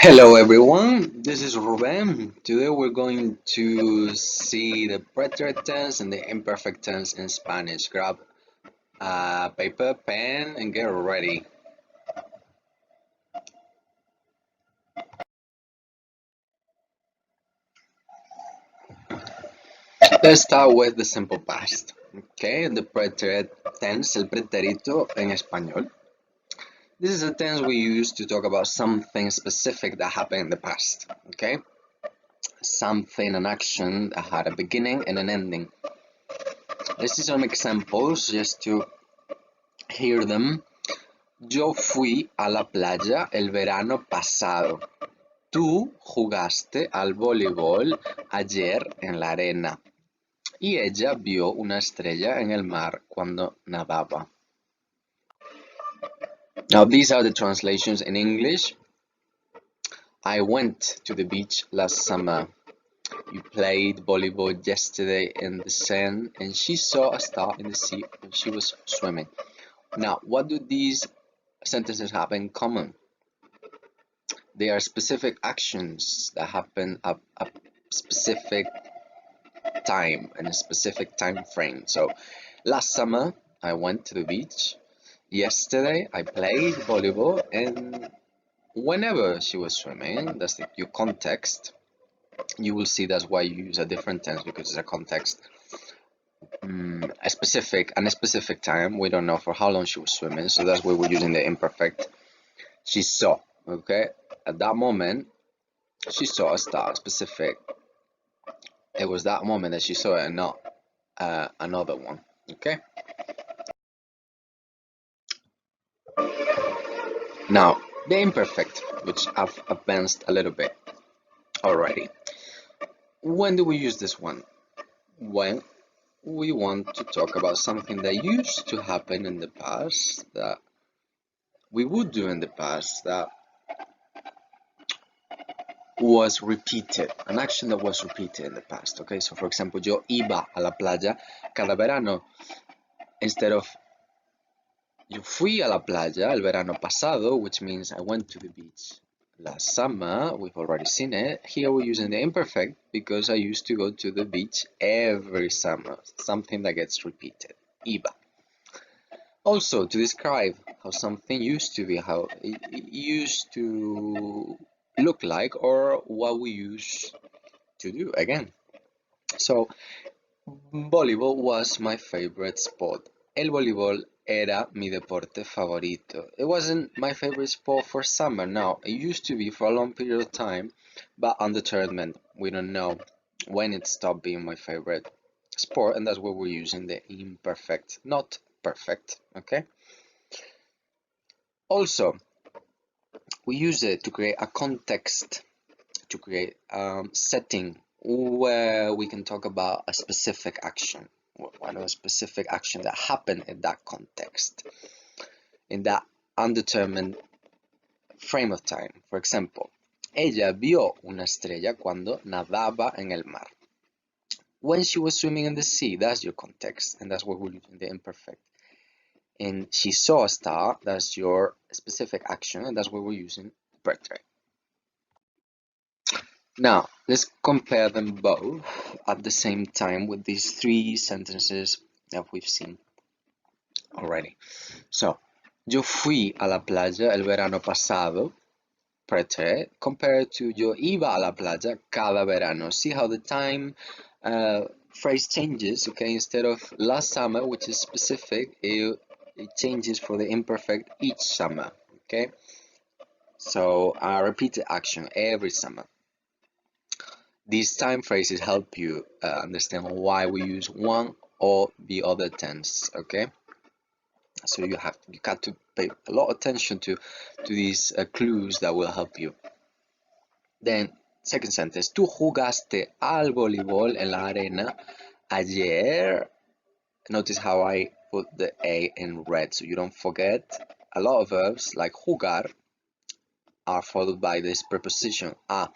Hello everyone, this is Ruben. Today we're going to see the preterite tense and the imperfect tense in Spanish. Grab a paper, pen, and get ready. Let's start with the simple past. Okay, the preterite tense, el pretérito en español. This is a tense we use to talk about something specific that happened in the past. Okay, something, an action that had a beginning and an ending. Let's see some examples just to hear them. Yo fui a la playa el verano pasado. Tú jugaste al voleibol ayer en la arena. Y ella vio una estrella en el mar cuando nadaba. Now these are the translations in English. I went to the beach last summer. You played volleyball yesterday in the Seine and she saw a star in the sea when she was swimming. Now, what do these sentences have in common? They are specific actions that happen at a specific time and a specific time frame. So last summer I went to the beach. Yesterday I played volleyball, and whenever she was swimming, that's your context. You will see that's why you use a different tense, because it's a context. A specific time. We don't know for how long she was swimming, so that's why we're using the imperfect. She saw, okay? At that moment, she saw a star, specific. It was that moment that she saw it and not another one, okay? Now, the imperfect, which I've advanced a little bit already. When do we use this one? When we want to talk about something that used to happen in the past, that we would do in the past, that was repeated, an action that was repeated in the past. Okay, so for example, yo iba a la playa cada verano. Instead of yo fui a la playa el verano pasado, which means I went to the beach last summer. We've already seen it. Here we're using the imperfect because I used to go to the beach every summer, something that gets repeated. Iba. Also, to describe how something used to be, how it used to look like, or what we used to do again. So, voleibol was my favorite sport. El voleibol era mi deporte favorito. It wasn't my favorite sport for summer, no. It used to be for a long period of time, but undetermined. We don't know when it stopped being my favorite sport, and that's where we're using the imperfect, not perfect, okay? Also, we use it to create a context, to create a setting where we can talk about a specific action, one of a specific action that happened in that context, in that undetermined frame of time. For example, ella vio una estrella cuando nadaba en el mar. When she was swimming in the sea, that's your context, and that's what we're using the imperfect. And she saw a star, that's your specific action, and that's what we're using preterite. Now, let's compare them both at the same time with these three sentences that we've seen already. So, yo fui a la playa el verano pasado, preterite, compared to yo iba a la playa cada verano. See how the time phrase changes, okay? Instead of last summer, which is specific, it changes for the imperfect each summer, okay? So, a repeated action every summer. These time phrases help you understand why we use one or the other tense, okay? So you got to pay a lot of attention to these clues that will help you. Then, second sentence, tú jugaste al voleibol en la arena ayer. Notice how I put the A in red so you don't forget. A lot of verbs like jugar are followed by this preposition a.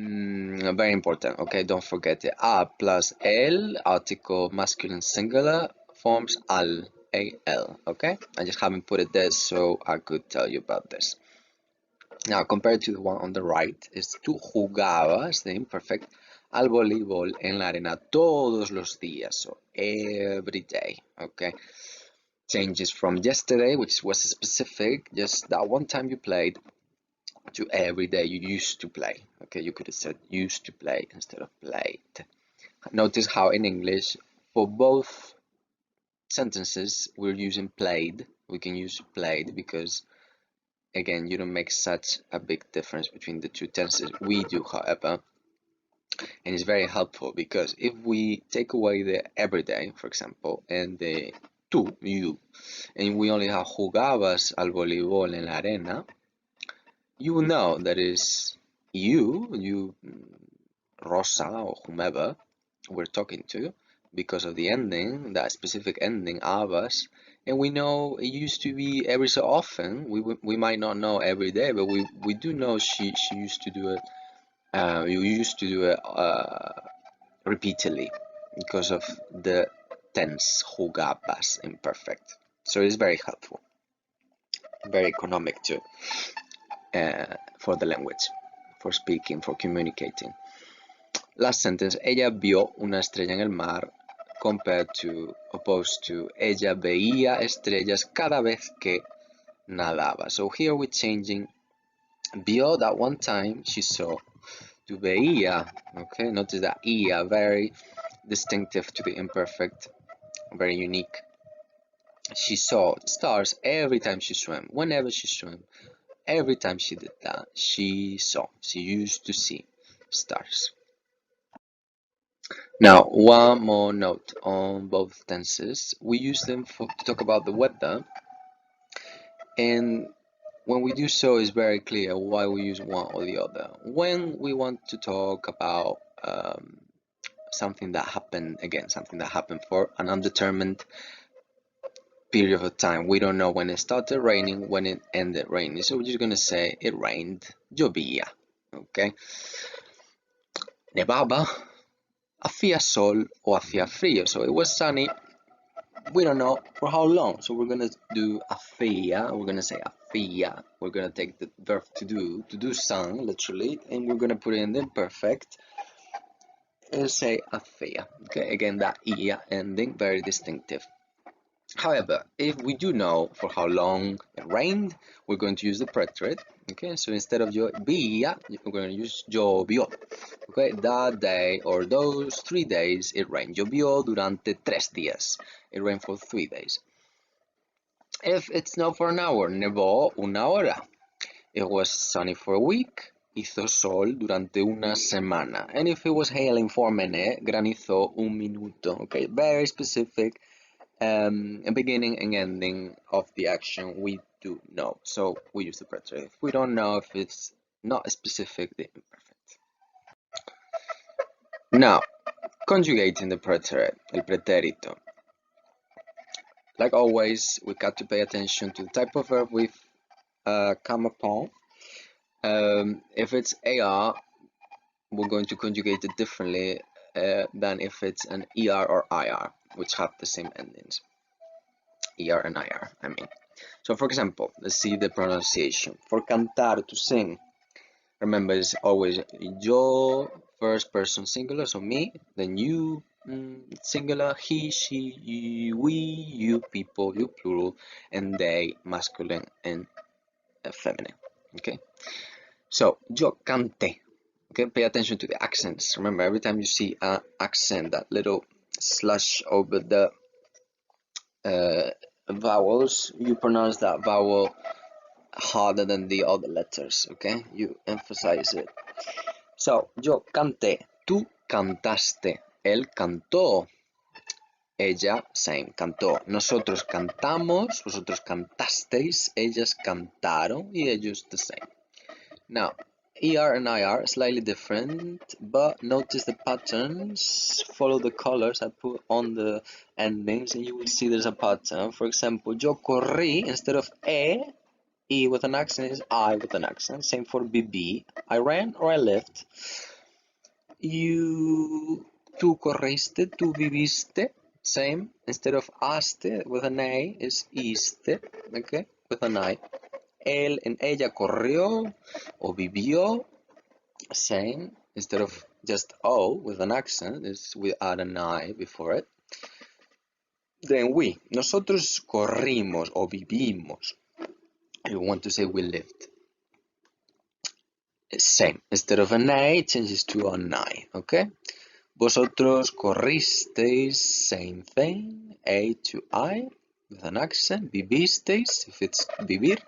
Very important, okay? Don't forget it. A plus el, article masculine singular, forms al, al, okay? I just haven't put it there so I could tell you about this. Now, compared to the one on the right, is tú jugabas, the imperfect, al voleibol en la arena todos los días, so every day, okay? Changes from yesterday, which was specific, just that one time you played, to every day you used to play, okay? You could have said used to play instead of played. Notice how in English, for both sentences, we're using played. We can use played because again, you don't make such a big difference between the two tenses. We do, however, and it's very helpful because if we take away the everyday, for example, and the tú, you, and we only have jugabas al voleibol en la arena, you will know that is you, Rosa or whomever we're talking to, because of the ending, that specific ending, abas, and we know it used to be every so often. We might not know every day, but we do know she used to do it. You used to do it repeatedly because of the tense jugabas imperfect. So it's very helpful, very economic too, for the language, for speaking, for communicating. Last sentence, ella vio una estrella en el mar, compared to, opposed to, ella veía estrellas cada vez que nadaba. So here we're changing vio, that one time she saw, to veía. Okay, notice that ia, very distinctive to the imperfect, very unique. She saw stars every time she swam, whenever she swam, every time she did that, she saw, she used to see stars. Now, one more note on both tenses. We use them to talk about the weather, and when we do so, it's very clear why we use one or the other. When we want to talk about something that happened, again, something that happened for an undetermined period of time, we don't know when it started raining, when it ended raining, so we're just going to say it rained, llovía, okay? Nevaba, hacía sol o hacía frío, so it was sunny, we don't know for how long, so we're gonna do hacía, we're gonna say hacía, we're gonna take the verb to do sun, literally, and we're gonna put it in the imperfect and say hacía, okay? Again, that ia ending, very distinctive. However, if we do know for how long it rained, we're going to use the preterite, okay? So instead of llovía, we're going to use llovió, okay? That day or those 3 days it rained. Llovió durante 3 días. It rained for 3 days. If it snowed for an hour, nevó una hora. It was sunny for a week, hizo sol durante una semana. And if it was hailing for a minute, granizó un minuto, okay? Very specific. Beginning and ending of the action we do know, so we use the preterite. If we don't know, if it's not specific, the imperfect. Now, conjugating the preterite, el pretérito. Like always, we got to pay attention to the type of verb we've come upon. If it's AR, we're going to conjugate it differently than if it's an ER or IR, which have the same endings. ER and IR, I mean. So for example, let's see the pronunciation. For cantar, to sing, remember it's always yo, first person singular, so me, then you, singular, he, she, we, you, people, you, plural, and they, masculine and feminine, okay? So, yo canté, okay? Pay attention to the accents. Remember, every time you see an accent, that little slash over the vowels, you pronounce that vowel harder than the other letters, okay? You emphasize it. So, yo canté, tú cantaste, él cantó, ella, same, cantó. Nosotros cantamos, vosotros cantasteis, ellas cantaron, y ellos the same. Now, ER and IR slightly different, but notice the patterns, follow the colors I put on the endings, and you will see there's a pattern. For example, yo corrí, instead of E with an accent is I with an accent. Same for BB. I ran or I left. Tú corriste, tú viviste. Same. Instead of aste with an A is iste. Okay, with an I. él and ella corrió o vivió. Same. Instead of just O with an accent, we add an I before it. Then nosotros corrimos o vivimos. You want to say we lived. Same. Instead of an A, it changes to an I, okay? Vosotros corristeis, same thing. A to I with an accent. Vivisteis, if it's vivir.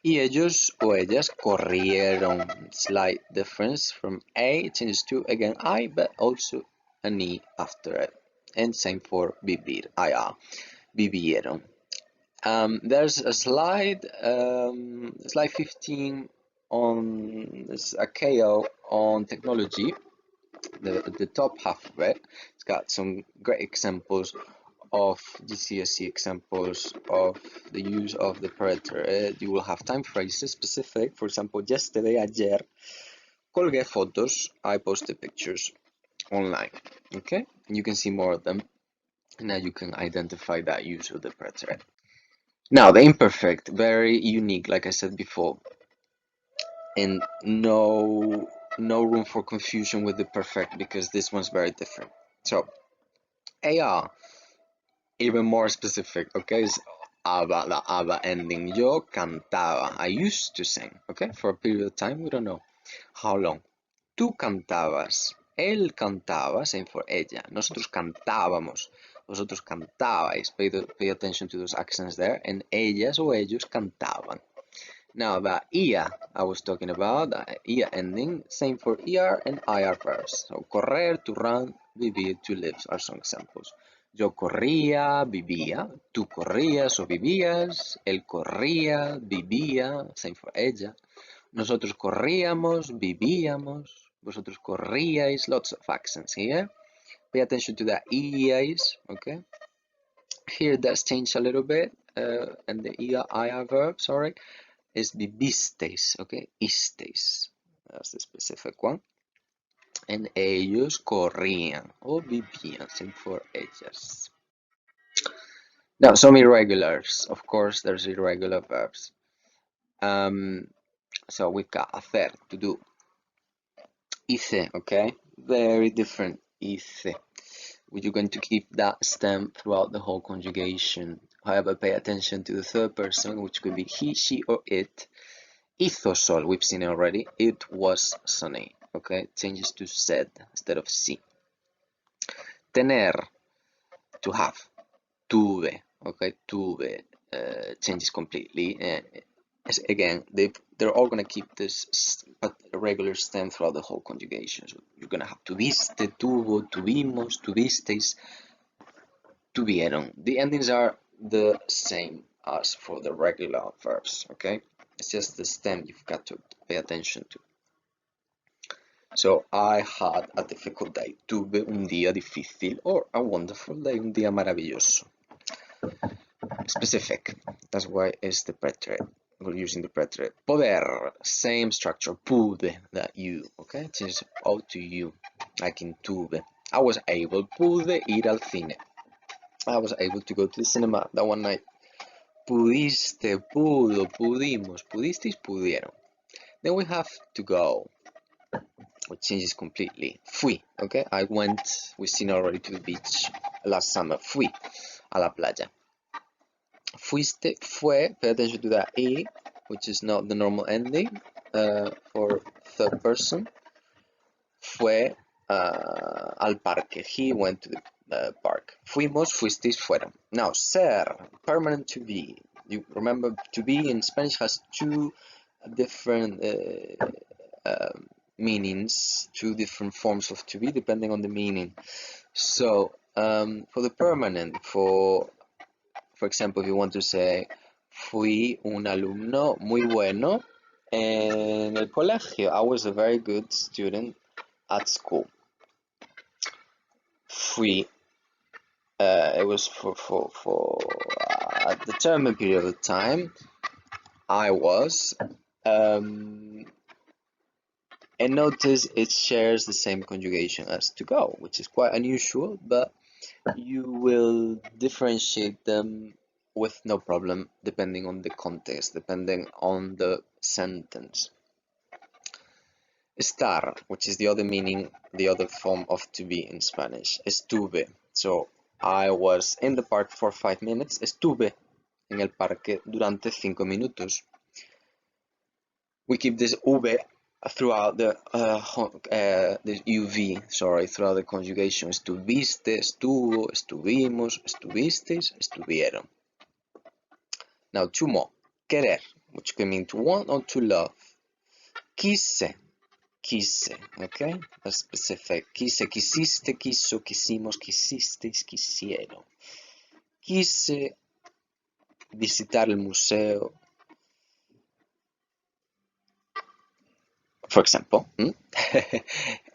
Y ellos o ellas corrieron. Slight difference from A, it changes to again I, but also an E after it. And same for vivir, IA. Vivieron. There's a slide 15 on a KO on technology. The top half of it, it's got some great examples of GCSE examples of the use of the preterite. You will have time phrases specific. For example, yesterday, ayer, colgué fotos, I posted pictures online. Okay, and you can see more of them. Now you can identify that use of the preterite. Now the imperfect, very unique, like I said before, and no room for confusion with the perfect because this one's very different. So AR, even more specific, okay, is ABBA, the ABBA ending. Yo cantaba, I used to sing, okay, for a period of time, we don't know how long. Tú cantabas, él cantaba, same for ella. Nosotros cantábamos, vosotros cantabais. Pay attention to those accents there. And ellas o ellos cantaban. Now the ia I was talking about, the ia ending, same for er and ir verbs. So correr, to run, vivir, to live are some examples. Yo corría, vivía. Tú corrías o vivías. Él corría, vivía, same for ella. Nosotros corríamos, vivíamos. Vosotros corríais. Lots of accents here. Pay attention to the iais, okay? Here that's changed a little bit, and the ir verb, sorry, is vivisteis, okay? Isteis. That's the specific one. And ellos corrían o vivían, same for ellas. Now, some irregulars. Of course, there's irregular verbs. So we've got hacer, to do. Hice, okay? Very different. Hice. You're going to keep that stem throughout the whole conjugation. However, pay attention to the third person, which could be he, she, or it. Hizo sol, we've seen it already. It was sunny, okay? Changes to said instead of sí. Tener, to have. Tuve, okay? Tuve changes completely. Again, they're all going to keep this regular stem throughout the whole conjugation. So you're going to have tuviste, tuvo, tuvimos, tuvisteis, tuvieron. The endings are the same as for the regular verbs, okay? It's just the stem you've got to pay attention to. So, I had a difficult day. Tuve un día difícil or a wonderful day, un día maravilloso. Specific, that's why it's the preterite. We're using the preterite. Poder, same structure. Pude, that you, okay? Changes O to you, like in tuve. I was able, pude ir al cine. I was able to go to the cinema that one night. Pudiste, pudo, pudimos, pudisteis, pudieron. Then we have to go, which changes completely. Fui, okay? I went, we've seen already, to the beach last summer. Fui a la playa. Fuiste, fue, pay attention to that E, which is not the normal ending for third person. Fue al parque. He went to the park. Fuimos, fuisteis, fueron. Now, ser, permanent to be. You remember, to be in Spanish has two different meanings, two different forms of to be depending on the meaning. So, for the permanent, for example, if you want to say, fui un alumno muy bueno en el colegio. I was a very good student at school. Fui, it was for a determined period of time. I was, and notice it shares the same conjugation as to go, which is quite unusual, but you will differentiate them with no problem, depending on the context, depending on the sentence. Estar, which is the other meaning, the other form of to be in Spanish. Estuve. So I was in the park for 5 minutes. Estuve en el parque durante 5 minutos. We keep this v throughout the uv, sorry, throughout the conjugation. Estuviste, estuvo, estuvimos, estuvisteis, estuvieron. Now two more. Querer, which can mean to want or to love. Quise, quise, okay? That's specific. Quise, quisiste, quiso, quisimos, quisisteis, quisieron. Quise visitar el museo, for example.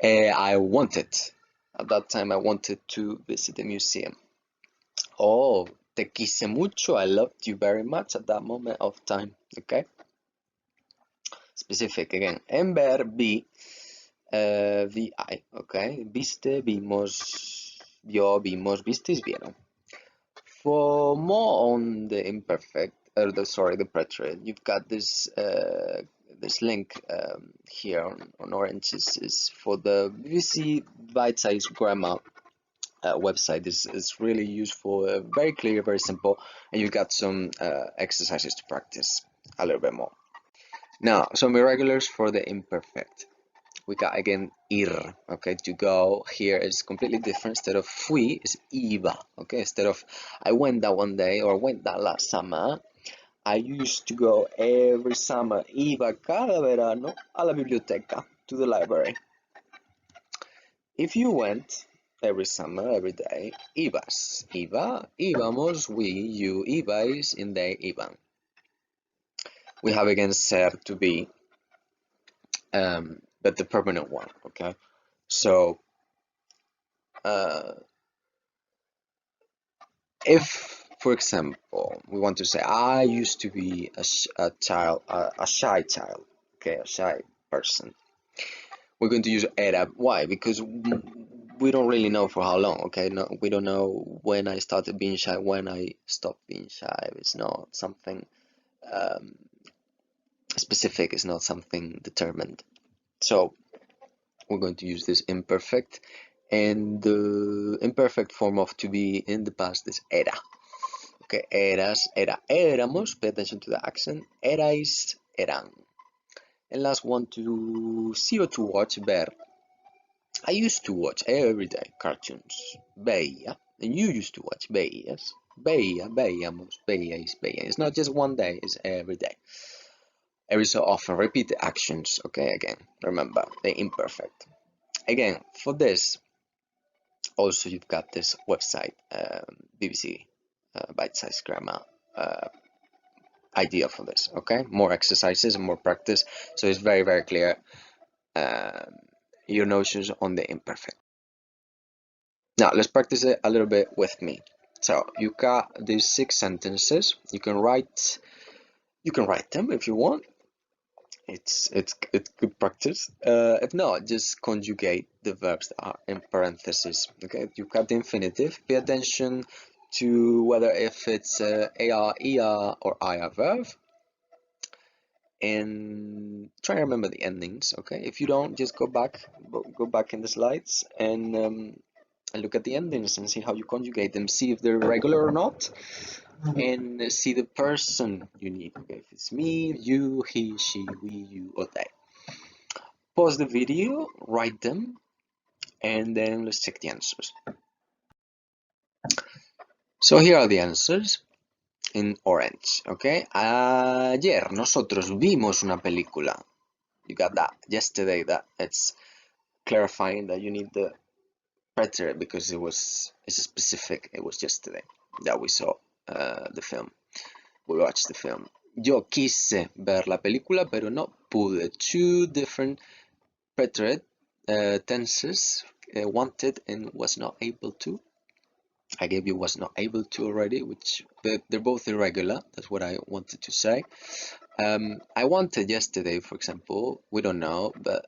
I wanted, at that time I wanted to visit the museum. Oh, te quise mucho, I loved you very much at that moment of time, okay? Specific again. En ver, vi, vi, okay? Viste, vimos, vio, vimos, vistes, vieron. For more on the imperfect, the preterite, you've got this this link here on orange is for the BBC Bitesize grammar website. This is really useful, very clear, very simple, and you've got some exercises to practice a little bit more. Now, some irregulars for the imperfect. We got again ir, okay, to go. Here is completely different. Instead of fui, is iba, okay. Instead of I went that one day or went that last summer, I used to go every summer. Iba cada verano a la biblioteca, to the library. If you went every summer, every day, ibas. Iba, íbamos, we, you, ibais, and they, iban. We have again ser to be, but the permanent one, okay? So, if, for example, we want to say, I used to be a shy child, okay, a shy person, we're going to use era. Why? Because we don't really know for how long, okay? No, we don't know when I started being shy, when I stopped being shy. It's not something specific, it's not something determined. So we're going to use this imperfect, and the imperfect form of to be in the past is era. Okay, eras, era, éramos, pay attention to the accent, erais, eran. And last one, to see or to watch, ver. I used to watch every day cartoons, veía, and you used to watch, veías, veía, veíamos, veíais, veía. It's not just one day, it's every day. Every so often, repeat the actions, okay, again, remember, the imperfect. Again, for this, also you've got this website, BBC Bite-Size Grammar idea for this, okay? More exercises and more practice, so it's very, very clear your notions on the imperfect. Now, let's practice it a little bit with me. So, you got these 6 sentences. You can write them if you want. It's good practice. If not, just conjugate the verbs that are in parentheses. Okay, you got the infinitive. Pay attention to whether if it's AR, ER, or IR verb, and try to remember the endings. Okay, if you don't, just go back in the slides and look at the endings and see how you conjugate them. See if they're regular or not, and see the person you need. Okay, if it's me, you, he, she, we, you, or they. Pause the video, write them, and then let's check the answers. So here are the answers in orange, okay? Ayer nosotros vimos una película. You got that. Yesterday, that it's clarifying that you need the preterite because it's specific. It was yesterday that we saw the film. We watched the film. Yo quise ver la película, pero no pude. 2 different preterite tenses, wanted and was not able to. I gave you was not able to already, which they're both irregular. That's what I wanted to say. I wanted yesterday, for example, we don't know, but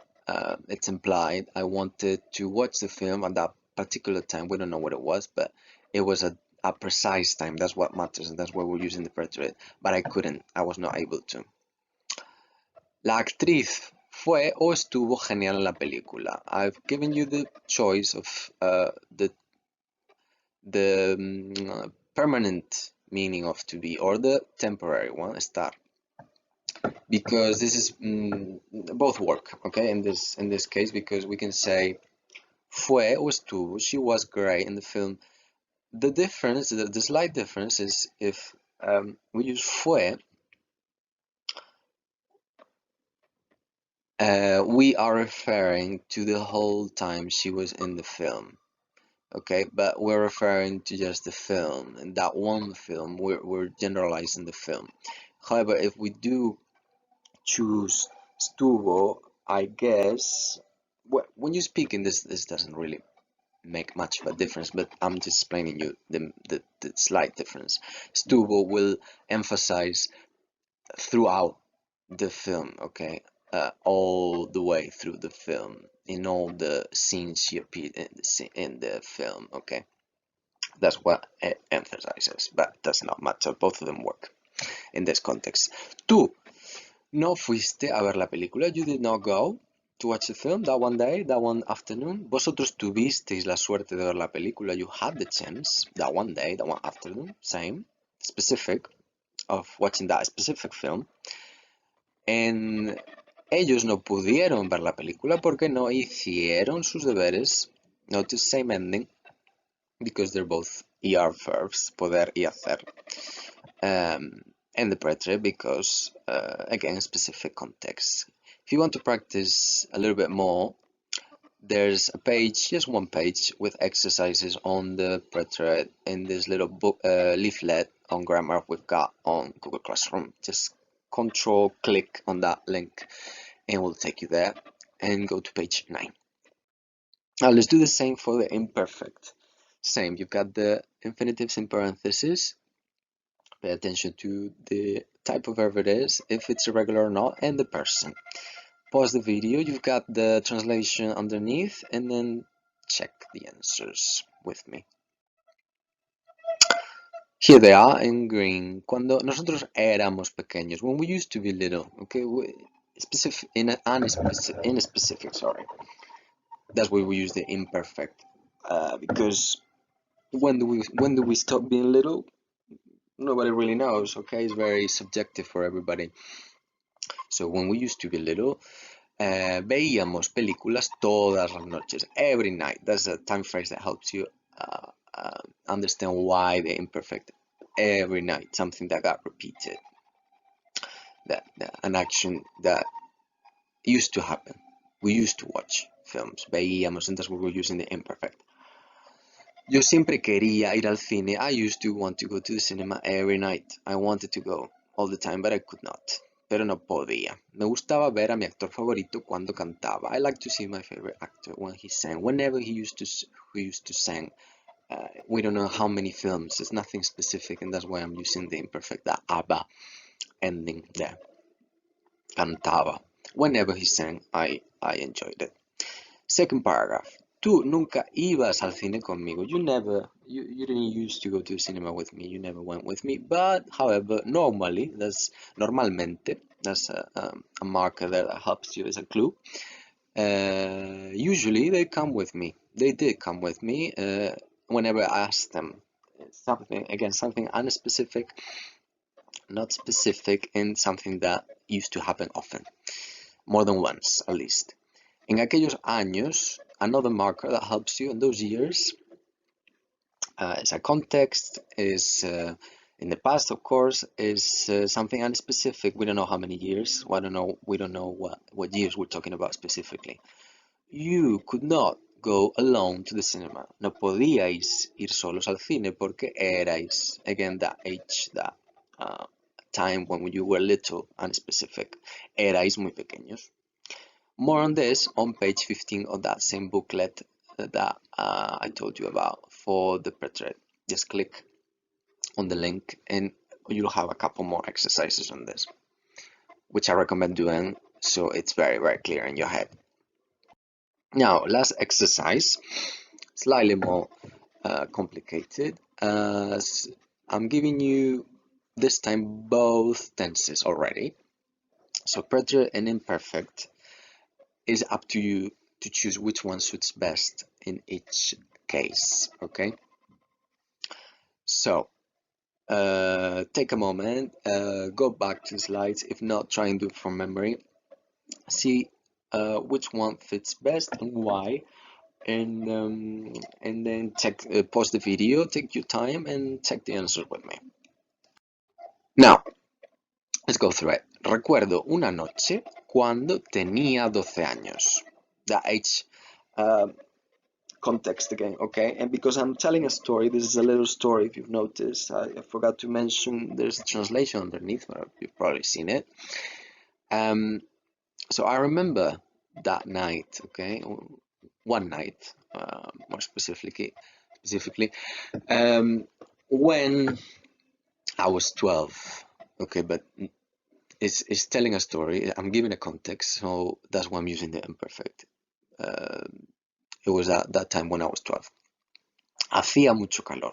it's implied. I wanted to watch the film at that particular time. We don't know what it was, but it was at a precise time. That's what matters, and that's why we're using the preterite. But I couldn't. I was not able to. La actriz fue o estuvo genial en la película. I've given you the choice of the permanent meaning of to be or the temporary one, estar, because this is both work, okay, in this case, because we can say fue o estuvo, she was great in the film. The difference, the slight difference is if we use fue, we are referring to the whole time she was in the film. Okay, but we're referring to just the film, and that one film, we're generalizing the film. However, if we do choose estuvo, I guess, when you speak in this doesn't really make much of a difference, but I'm just explaining you the slight difference. Estuvo will emphasize throughout the film, okay, all the way through the film, in all the scenes she appeared in the film, okay. That's what it emphasizes, but does not matter. Both of them work in this context. Tú no fuiste a ver la película. You did not go to watch the film that one day, that one afternoon. Vosotros tuvisteis la suerte de ver la película. You had the chance that one day, that one afternoon, same, specific, of watching that specific film. And ellos no pudieron ver la película porque no hicieron sus deberes. Notice same ending, because they're both ER verbs, poder y hacer. And the preterite because, again, specific context. If you want to practice a little bit more, there's a page, just one page, with exercises on the preterite in this little book leaflet on grammar we've got on Google Classroom. Just click on that link and we'll take you there, and go to page 9. Now let's do the same for the imperfect. Same, you've got the infinitives in parentheses. Pay attention to the type of verb it is, if it's irregular or not, and the person. Pause the video, you've got the translation underneath, and then check the answers with me. Here they are in green. Cuando nosotros éramos pequeños, when we used to be little, okay, in a specific, sorry. That's why we use the imperfect, because when do we stop being little? Nobody really knows, okay? It's very subjective for everybody. So when we used to be little, veíamos películas todas las noches, every night. That's a time phrase that helps you understand why the imperfect. Every night, something that got repeated, that an action that used to happen. We used to watch films, veíamos, and that's what we're using the imperfect. Yo siempre quería ir al cine. I used to want to go to the cinema every night. I wanted to go all the time, but I could not. Pero no podía. Me gustaba ver a mi actor favorito cuando cantaba. I like to see my favorite actor when he sang. Whenever he used to sing. We don't know how many films. It's nothing specific, and that's why I'm using the imperfect, the aba ending there. Cantaba. Whenever he sang, I enjoyed it. Second paragraph. Tú nunca ibas al cine conmigo. You didn't used to go to the cinema with me. You never went with me. But, however, normally, normalmente, that's a marker that helps you as a clue. Usually they come with me. They did come with me whenever I asked them. Something unspecific, not specific, and something that used to happen often. More than once, at least. En aquellos años, another marker that helps you in those years is a context, is in the past, of course, is something unspecific. We don't know how many years. We don't know what years we're talking about specifically. You could not go alone to the cinema. No podíais ir solos al cine porque erais, again, that age, that time when you were little, unspecific. Erais muy pequeños. More on this on page 15 of that same booklet that I told you about for the preterite. Just click on the link and you'll have a couple more exercises on this, which I recommend doing so it's very, very clear in your head. Now, last exercise, slightly more complicated. I'm giving you this time both tenses already. So preterite and imperfect is up to you to choose which one suits best in each case, okay? So take a moment, go back to slides. If not, try and do it from memory. See which one fits best and why, and then check, pause the video, take your time, and check the answer with me. Now, let's go through it. Recuerdo una noche cuando tenía 12 años. The age context again, okay? And because I'm telling a story, this is a little story. If you've noticed, I forgot to mention there's a translation underneath, but you've probably seen it. So I remember that night, okay, one night, more specifically, when I was 12, okay, but it's telling a story. I'm giving a context, so that's why I'm using the imperfect. It was at that time when I was 12. Hacía mucho calor.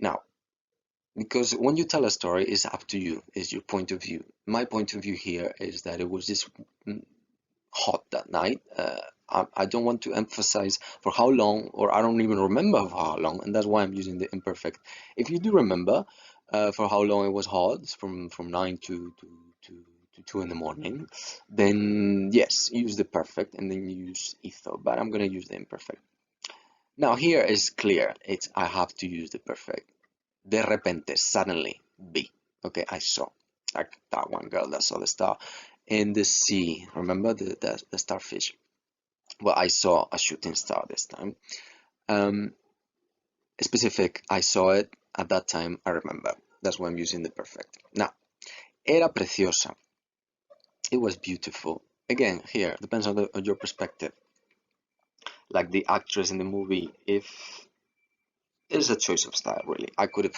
Now, because when you tell a story, it's up to you, it's your point of view. My point of view here is that it was just hot that night. I don't want to emphasize for how long, or I don't even remember for how long, and that's why I'm using the imperfect. If you do remember for how long it was hot, from 9 to 2 in the morning, then yes, use the perfect and then use etho, but I'm gonna use the imperfect. Now here is clear, it's I have to use the perfect. De repente, suddenly, be. Okay, I saw, like that one girl that saw the star in the sea. Remember the starfish? Well, I saw a shooting star this time. Specific, I saw it at that time, I remember. That's why I'm using the perfect. Now, era preciosa. It was beautiful. Again, here, depends on your perspective. Like the actress in the movie, if it's a choice of style, really. I could have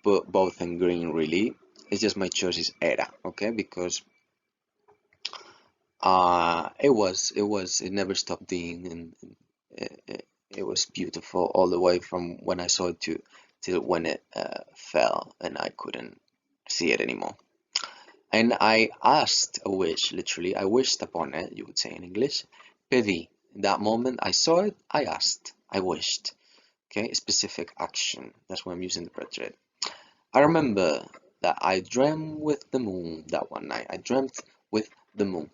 put both in green, really. It's just my choice is era, okay? Because it never stopped being, and it was beautiful all the way from when I saw it to till when it fell and I couldn't see it anymore. And I asked a wish, literally, I wished upon it, you would say in English. Pedí. In that moment I saw it, I asked, I wished. Okay, specific action. That's why I'm using the preterite. I remember that I dreamt with the moon that one night. I dreamt with the moon.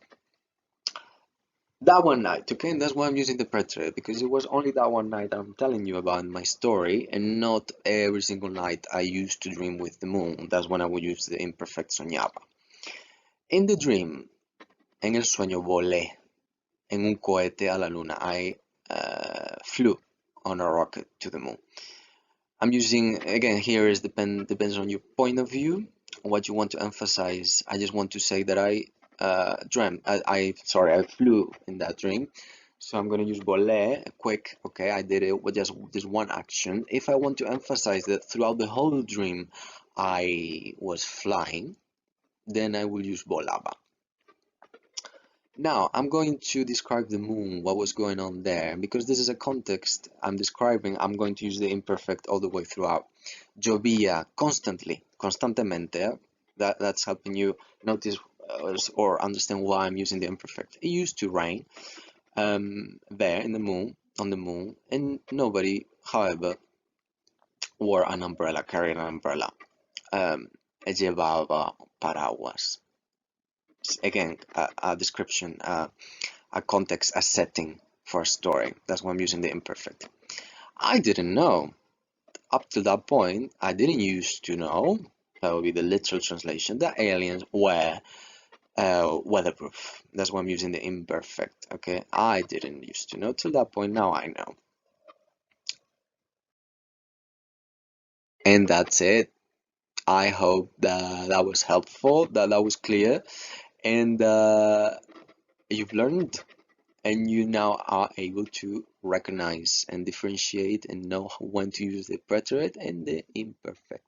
That one night, okay? And that's why I'm using the preterite, because it was only that one night I'm telling you about in my story, and not every single night I used to dream with the moon. That's when I would use the imperfect soñaba. In the dream, en el sueño volé en un cohete a la luna. I flew on a rocket to the moon. I'm using, again, here is depends on your point of view, what you want to emphasize. I just want to say that I I flew in that dream. So I'm going to use volé, quick, okay, I did it with just this one action. If I want to emphasize that throughout the whole dream I was flying, then I will use volaba. Now, I'm going to describe the moon, what was going on there. Because this is a context I'm describing, I'm going to use the imperfect all the way throughout. Llovía constantly, constantemente. That's helping you notice or understand why I'm using the imperfect. It used to rain there in the moon, on the moon, and nobody, however, wore an umbrella, carried an umbrella. Llevaba paraguas. Again, a description, a context, a setting for a story. That's why I'm using the imperfect. I didn't know. Up to that point, I didn't used to know, that would be the literal translation, that aliens were weatherproof. That's why I'm using the imperfect, okay? I didn't used to know till that point, now I know. And that's it. I hope that that was helpful, that that was clear, and you've learned, and you now are able to recognize and differentiate and know when to use the preterite and the imperfect.